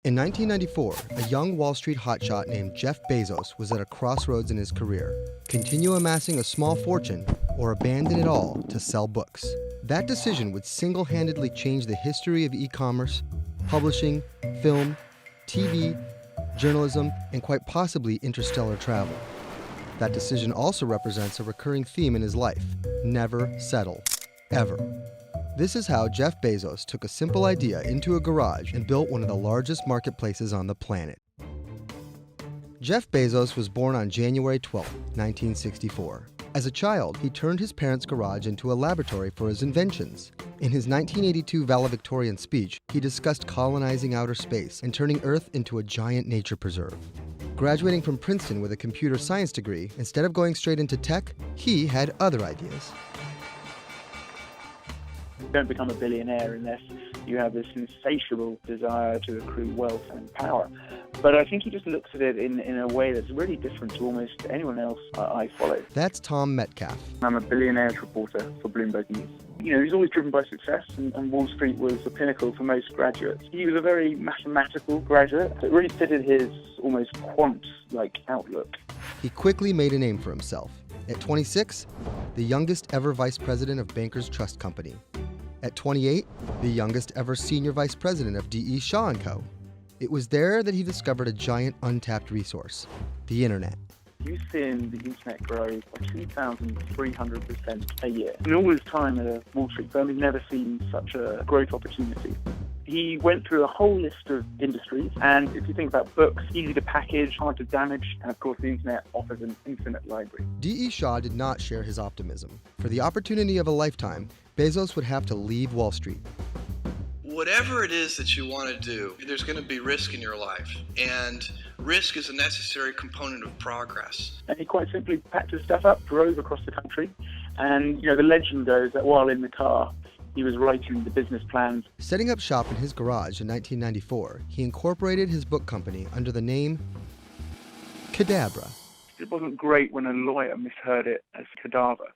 In 1994, a young Wall Street hotshot named Jeff Bezos was at a crossroads in his career. Continue amassing a small fortune or abandon it all to sell books. That decision would single-handedly change the history of e-commerce, publishing, film, TV, journalism, and quite possibly interstellar travel. That decision also represents a recurring theme in his life: never settle, ever. This is how Jeff Bezos took a simple idea into a garage and built one of the largest marketplaces on the planet. Jeff Bezos was born on January 12, 1964. As a child, he turned his parents' garage into a laboratory for his inventions. In his 1982 valedictorian speech, he discussed colonizing outer space and turning Earth into a giant nature preserve. Graduating from Princeton with a computer science degree, instead of going straight into tech, he had other ideas. You don't become a billionaire unless you have this insatiable desire to accrue wealth and power. But I think he just looks at it in a way that's really different to almost anyone else I follow. That's Tom Metcalf. I'm a billionaire's reporter for Bloomberg News. You know, he's always driven by success, and Wall Street was the pinnacle for most graduates. He was a very mathematical graduate. It really fitted his almost quant-like outlook. He quickly made a name for himself. At 26, the youngest ever vice president of Bankers Trust Company. At 28, the youngest ever senior vice president of D.E. Shaw & Co. It was there that he discovered a giant untapped resource: the internet. You've seen the internet grow by 2,300% a year. In all his time at a Wall Street firm, he's never seen such a growth opportunity. He went through a whole list of industries, and if you think about books, easy to package, hard to damage, and of course the internet offers an infinite library. D.E. Shaw did not share his optimism. For the opportunity of a lifetime, Bezos would have to leave Wall Street. Whatever it is that you want to do, there's going to be risk in your life, and risk is a necessary component of progress. And he quite simply packed his stuff up, drove across the country, and the legend goes that while in the car, he was writing the business plans. Setting up shop in his garage in 1994, he incorporated his book company under the name Cadabra. It wasn't great when a lawyer misheard it as cadaver.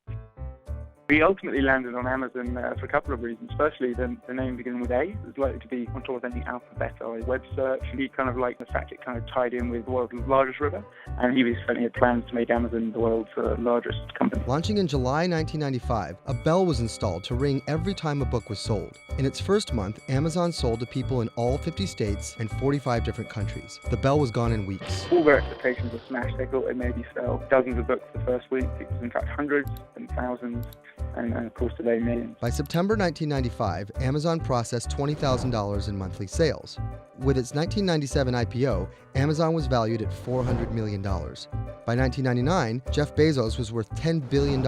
He ultimately landed on Amazon for a couple of reasons. Firstly, the name began with A. It was likely to be on top of any alphabet or web search. He kind of liked the fact it kind of tied in with the world's largest river. And he certainly had plans to make Amazon the world's largest company. Launching in July 1995, a bell was installed to ring every time a book was sold. In its first month, Amazon sold to people in all 50 states and 45 different countries. The bell was gone in weeks. All their expectations were smashed. They thought they'd maybe sell dozens of books the first week. It was in fact hundreds and thousands. And of course today, millions. By September 1995, Amazon processed $20,000 in monthly sales. With its 1997 IPO, Amazon was valued at $400 million. By 1999, Jeff Bezos was worth $10 billion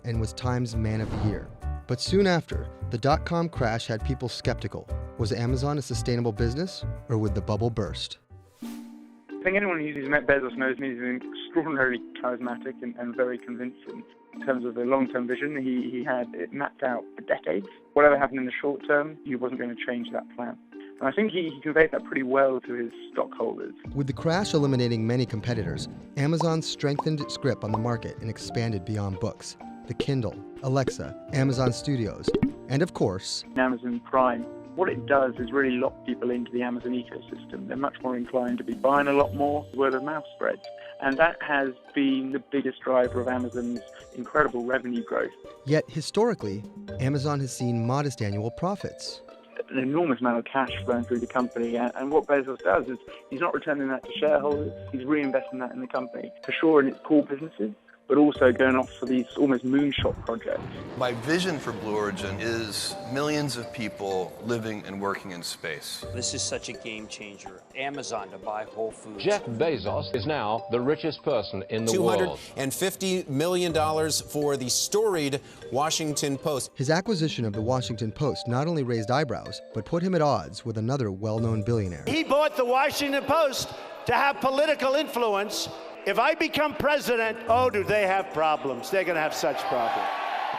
and was Time's Man of the Year. But soon after, the dot-com crash had people skeptical. Was Amazon a sustainable business, or would the bubble burst? I think anyone who's met Bezos knows he's extraordinarily charismatic and very convincing. In terms of the long-term vision, he had it mapped out for decades. Whatever happened in the short term, he wasn't going to change that plan. And I think he conveyed that pretty well to his stockholders. With the crash eliminating many competitors, Amazon strengthened its grip on the market and expanded beyond books. The Kindle, Alexa, Amazon Studios, and of course, Amazon Prime. What it does is really lock people into the Amazon ecosystem. They're much more inclined to be buying a lot more, word of mouth spreads. And that has been the biggest driver of Amazon's incredible revenue growth. Yet historically, Amazon has seen modest annual profits. An enormous amount of cash flowing through the company, and what Bezos does is he's not returning that to shareholders, he's reinvesting that in the company, for sure in its core businesses, but also going off for these almost moonshot projects. My vision for Blue Origin is millions of people living and working in space. This is such a game changer. Amazon to buy Whole Foods. Jeff Bezos is now the richest person in the world. $250 million for the storied Washington Post. His acquisition of the Washington Post not only raised eyebrows, but put him at odds with another well-known billionaire. He bought the Washington Post to have political influence. If I become president, oh, do they have problems. They're going to have such problems.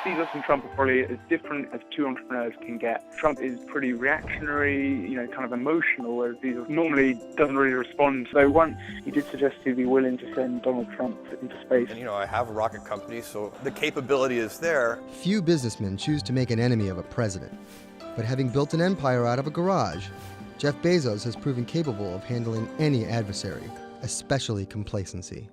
Bezos and Trump are probably as different as two entrepreneurs can get. Trump is pretty reactionary, kind of emotional, whereas Bezos normally doesn't really respond. So once he did suggest he'd be willing to send Donald Trump into space. And I have a rocket company, so the capability is there. Few businessmen choose to make an enemy of a president. But having built an empire out of a garage, Jeff Bezos has proven capable of handling any adversary, especially complacency.